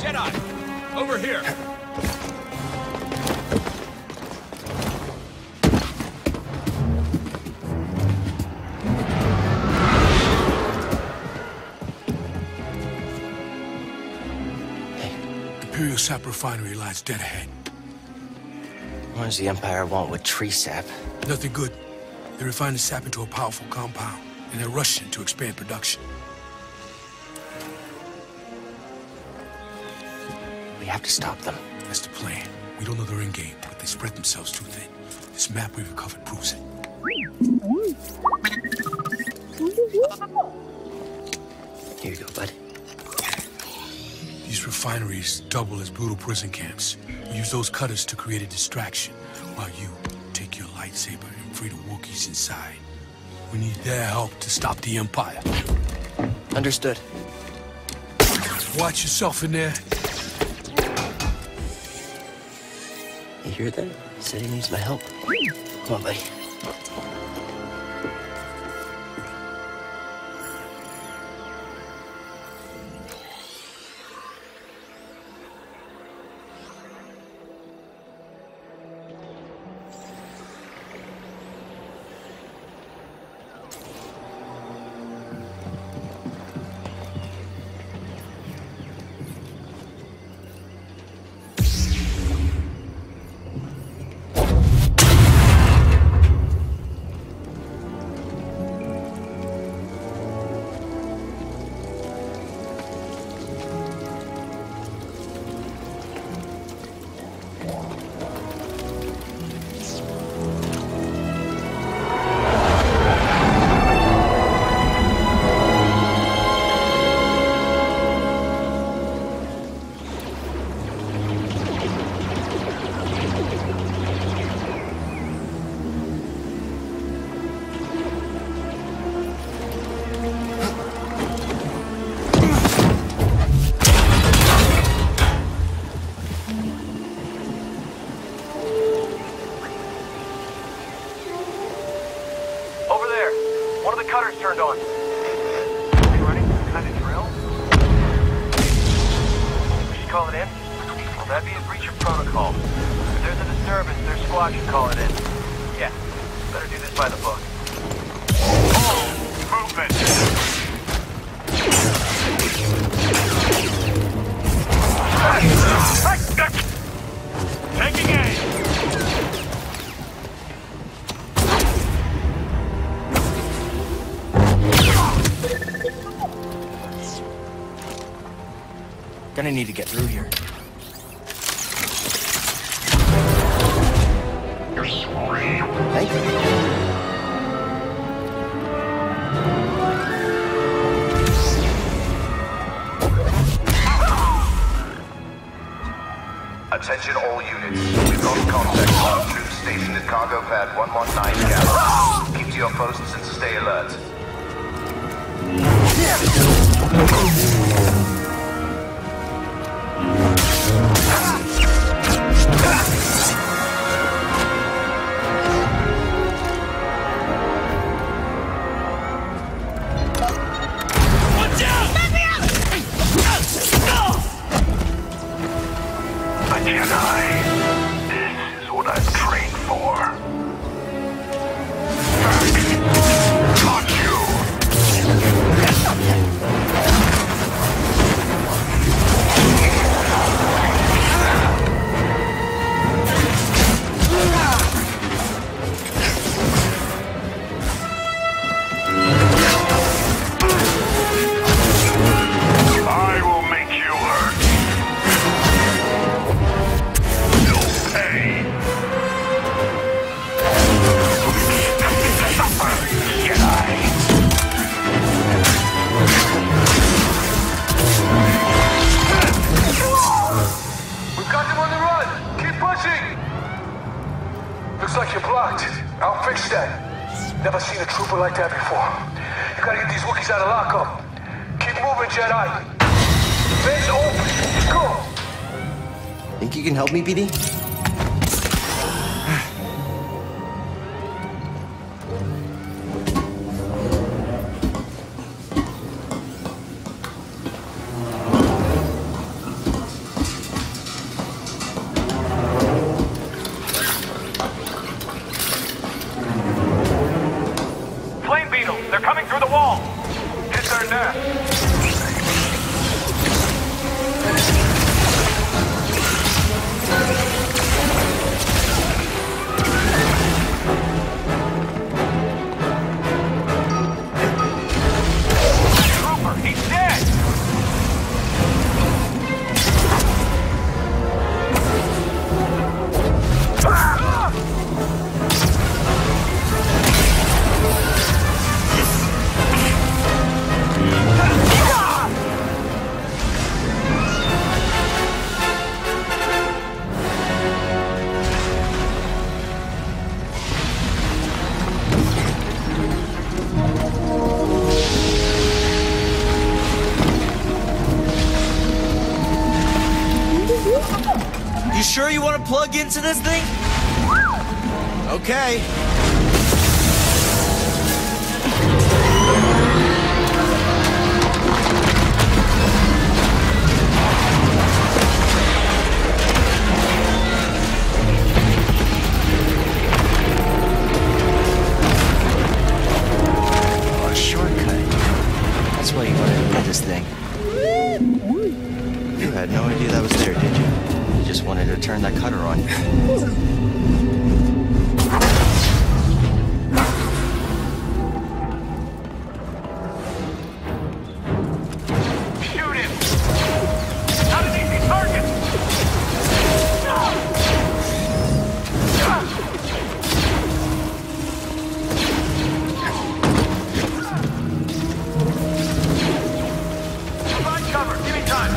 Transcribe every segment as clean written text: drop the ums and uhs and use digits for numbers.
Jedi! Over here! Imperial sap refinery lies dead ahead. What does the Empire want with tree sap? Nothing good. They refine the sap into a powerful compound, and they're rushing to expand production. We have to stop them. That's the plan. We don't know their endgame, but they spread themselves too thin. This map we've recovered proves it. Here you go, bud. These refineries double as brutal prison camps. We use those cutters to create a distraction, while you take your lightsaber and free the Wookiees inside. We need their help to stop the Empire. Understood. Watch yourself in there. You hear that? He said he needs my help. Come on, buddy. Turned on. Are you running some kind of drill? We should call it in? Well, that'd be a breach of protocol. If there's a disturbance, their squad should call it in. Yeah, better do this by the book. Oh, movement! Taking aim! Gonna need to get through here. Thank you. Attention all units. We've got contact with our troops stationed at cargo pad 119 Gallon. Keep to your posts and stay alert. Jedi. This is what I've trained for. Got you. I will make you hurt. You'll pay. Suffer, Jedi. We've got them on the run! Keep pushing! Looks like you're blocked. I'll fix that. Never seen a trooper like that before. You gotta get these Wookiees out of lockup. Keep moving, Jedi. Vents open. Let's go. Think you can help me, BD? to this thing? Okay. Oh, a shortcut. That's why you wanted to get this thing. You had no idea that was there, did you? You just wanted to turn that cutter on. Shoot him! Not an easy target! Find cover, give me time!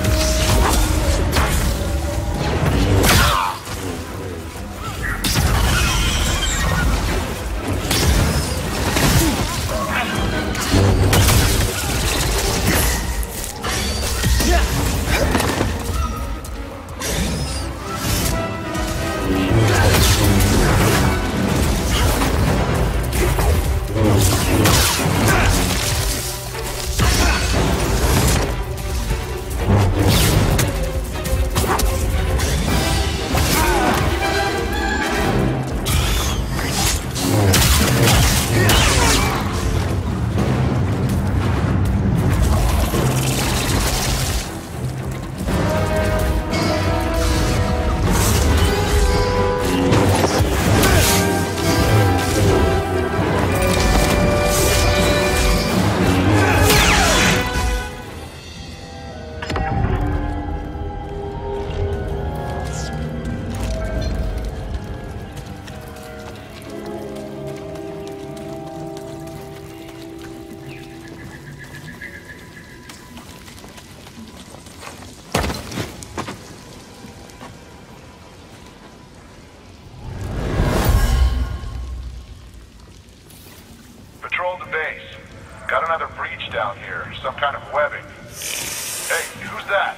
Patrol the base. Got another breach down here. Some kind of webbing. Hey, who's that?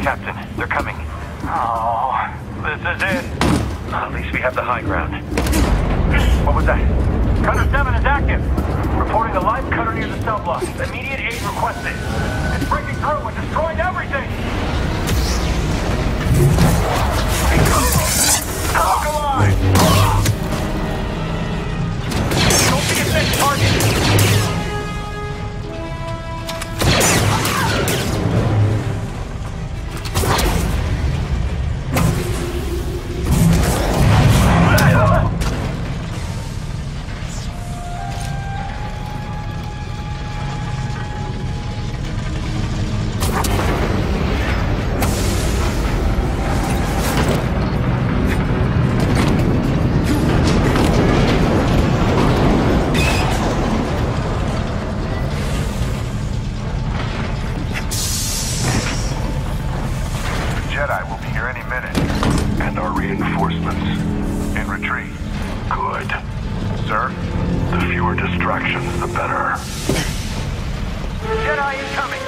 Captain, they're coming. Oh, this is it. At least we have the high ground. What was that? Cutter 7 is active. Reporting a live cutter near the cell block. Immediate aid requested. It's breaking through and destroying everything. Look alive! Don't be a dead target. Jedi will be here any minute. And our reinforcements in retreat. Good. Sir? The fewer distractions, the better. Jedi incoming!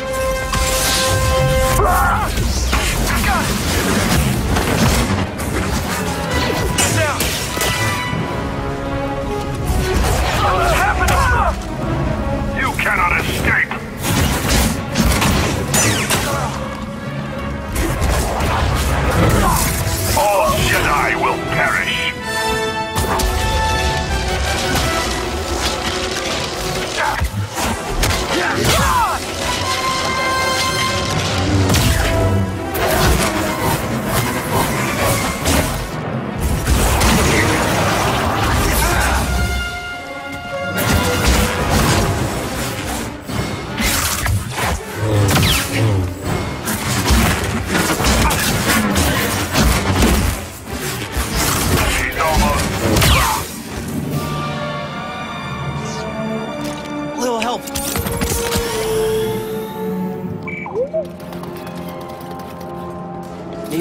Ah! Got it! Get down!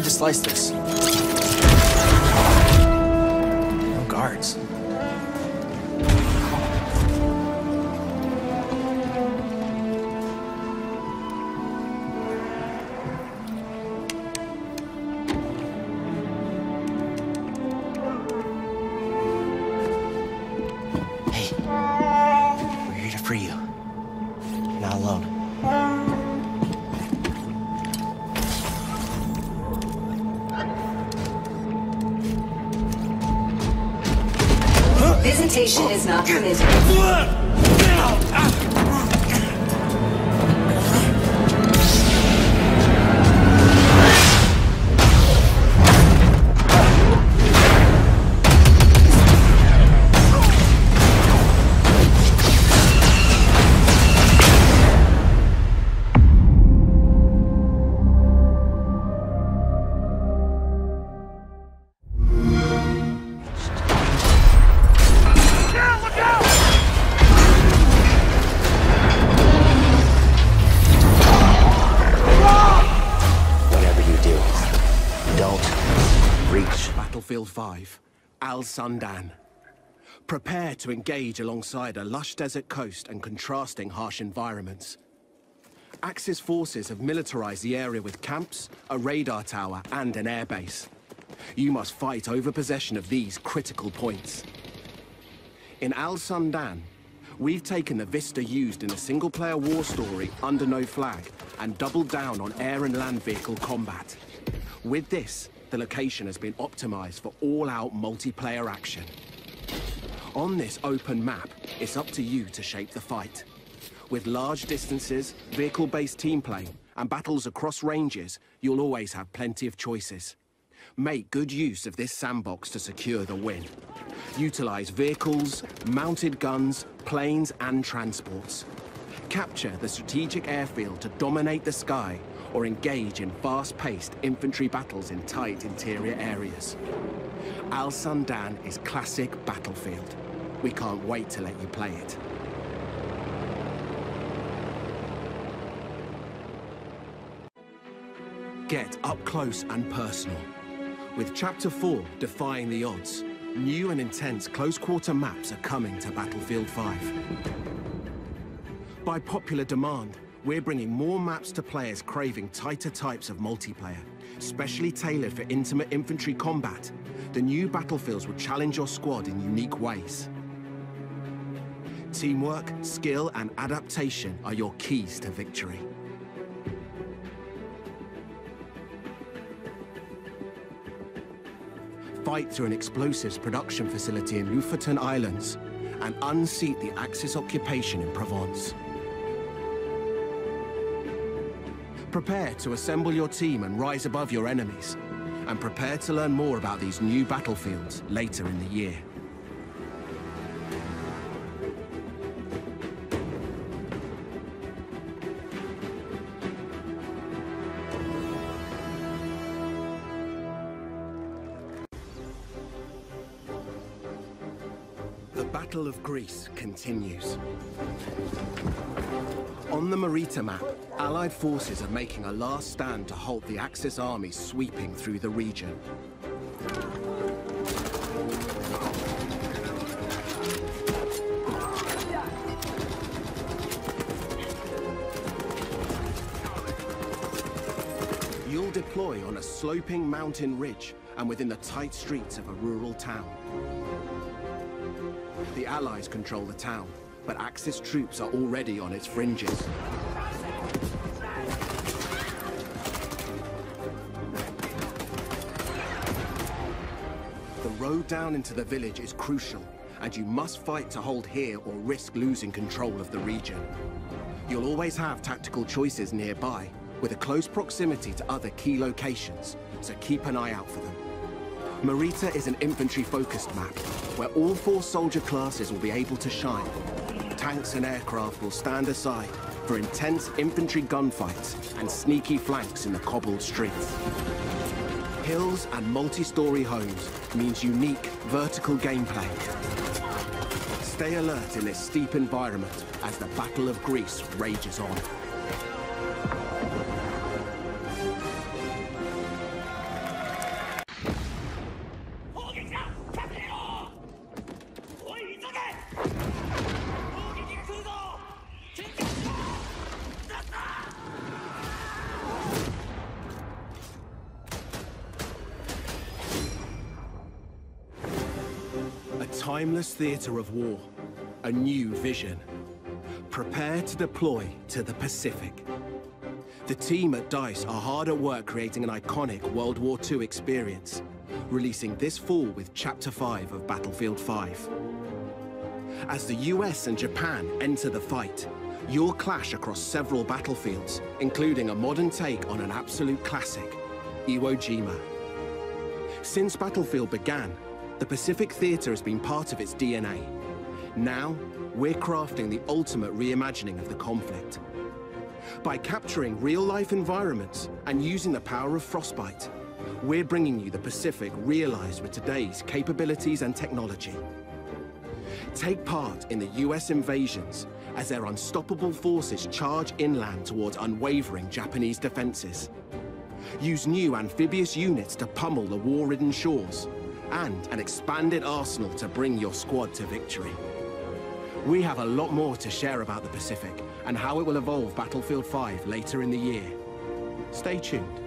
need to slice this. No guards. Hey, we're here to free you. You're not alone. Visitation is not permitted. Battlefield 5, Al Sundan. Prepare to engage alongside a lush desert coast and contrasting harsh environments. Axis forces have militarized the area with camps, a radar tower, and an airbase. You must fight over possession of these critical points. In Al Sundan, we've taken the vista used in a single-player war story under no flag and doubled down on air and land vehicle combat. With this, the location has been optimized for all-out multiplayer action. On this open map, it's up to you to shape the fight. With large distances, vehicle-based team play, and battles across ranges, you'll always have plenty of choices. Make good use of this sandbox to secure the win. Utilize vehicles, mounted guns, planes, and transports. Capture the strategic airfield to dominate the sky, or engage in fast-paced infantry battles in tight interior areas. Al Sundan is classic battlefield. We can't wait to let you play it. Get up close and personal. With Chapter 4, Defying the Odds, new and intense close-quarter maps are coming to Battlefield 5. By popular demand, we're bringing more maps to players craving tighter types of multiplayer, specially tailored for intimate infantry combat. The new battlefields will challenge your squad in unique ways. Teamwork, skill, and adaptation are your keys to victory. Fight through an explosives production facility in Lofoten Islands and unseat the Axis occupation in Provence. Prepare to assemble your team and rise above your enemies. And prepare to learn more about these new battlefields later in the year. The Battle of Greece continues. On the Marita map, Allied forces are making a last stand to halt the Axis army sweeping through the region. You'll deploy on a sloping mountain ridge and within the tight streets of a rural town. The Allies control the town, but Axis troops are already on its fringes. The road down into the village is crucial, and you must fight to hold here or risk losing control of the region. You'll always have tactical choices nearby, with a close proximity to other key locations, so keep an eye out for them. Marita is an infantry-focused map, where all 4 soldier classes will be able to shine. Tanks and aircraft will stand aside for intense infantry gunfights and sneaky flanks in the cobbled streets. Hills and multi-story homes means unique vertical gameplay. Stay alert in this steep environment as the Battle of Greece rages on. timeless theater of war, a new vision. Prepare to deploy to the Pacific. The team at DICE are hard at work creating an iconic World War II experience, releasing this fall with Chapter 5 of Battlefield 5. As the US and Japan enter the fight, you'll clash across several battlefields, including a modern take on an absolute classic, Iwo Jima. Since Battlefield began, the Pacific Theater has been part of its DNA. Now, we're crafting the ultimate reimagining of the conflict. By capturing real-life environments and using the power of Frostbite, we're bringing you the Pacific realized with today's capabilities and technology. Take part in the US invasions as their unstoppable forces charge inland towards unwavering Japanese defenses. Use new amphibious units to pummel the war-ridden shores, and an expanded arsenal to bring your squad to victory. We have a lot more to share about the Pacific and how it will evolve Battlefield 5 later in the year. Stay tuned.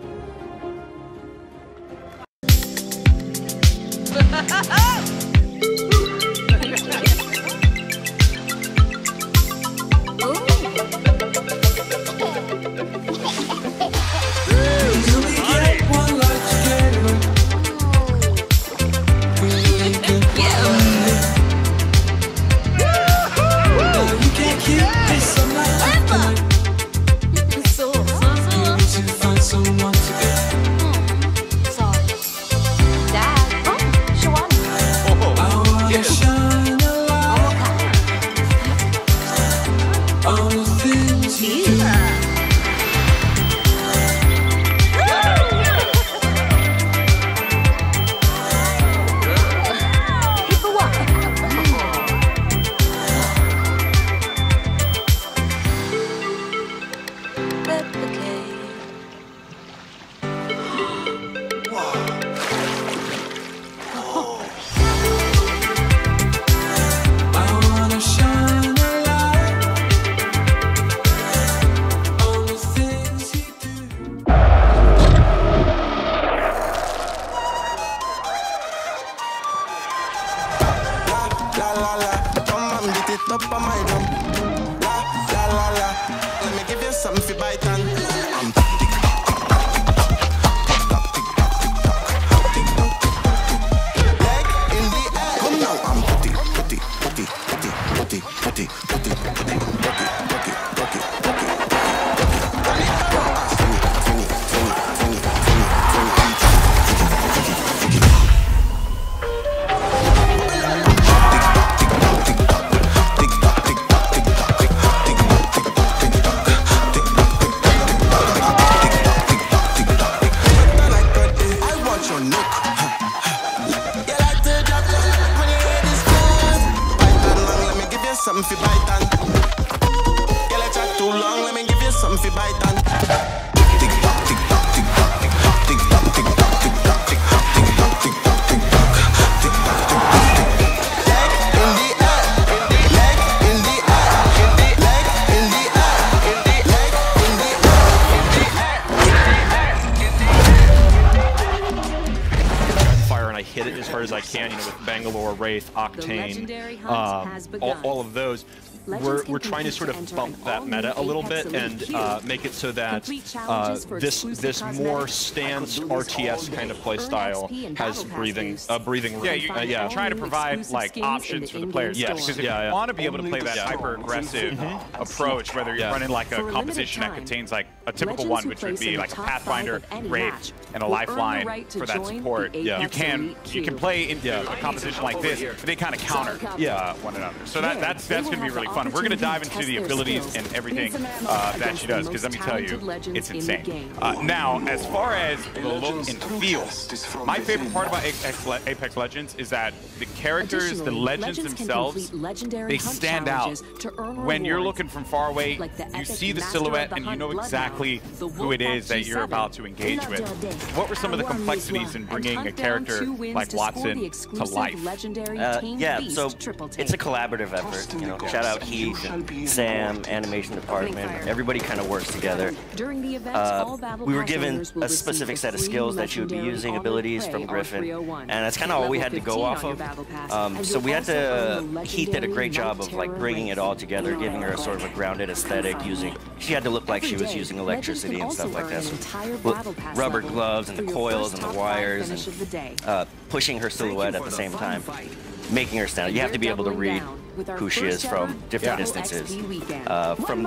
All of those, we're trying to sort of bump that meta a little bit and make it so that this more stance RTS kind of play style has breathing room. Yeah, trying to provide like options for the players. Yes, because if you want to be able to play that hyper-aggressive approach, whether you're running like a composition that contains like a typical one, which would be like a Pathfinder, Wraith, and a Lifeline for that support. You can play into a composition like this, but they kind of counter one another. So that's going to be really fun. We're going to dive into the abilities and everything that she does, because let me tell you, it's insane. Now, as far as the look and feel, my favorite part about Apex Legends is that the characters, the legends themselves, they stand out. When you're looking from far away, you see the silhouette and you know exactly who it is that you're about to engage with. What were some of the complexities in bringing a character like Watson to life. Yeah, so it's a collaborative effort. You know, shout out Heath and Sam, animation department. Everybody kind of works together. We were given a specific set of skills that she would be using, abilities from Griffin, and that's kind of all we had to go off of. So we had to. Heath did a great job of like bringing it all together, giving her a sort of a grounded aesthetic. She had to look like she was using electricity and stuff like that. So rubber gloves and the coils and the wires, and pushing her silhouette at the same time, making her stand. You have to be able to read who she is from different distances. From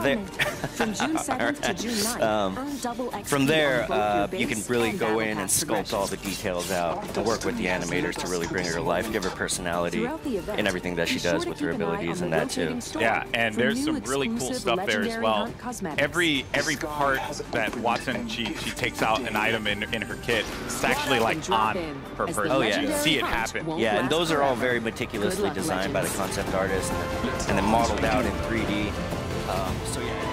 there, you can really go in and sculpt all the details out and work with the animators to really bring her to life, give her personality in everything that she does with her abilities and that too. Yeah, and there's some really cool stuff there as well. Every part that Watson, she takes out an item in her kit, it's actually like on her person. Oh yeah, you see it happen. Yeah, and those are all very meticulously designed by the concept artist and then modeled out in 3D. So yeah.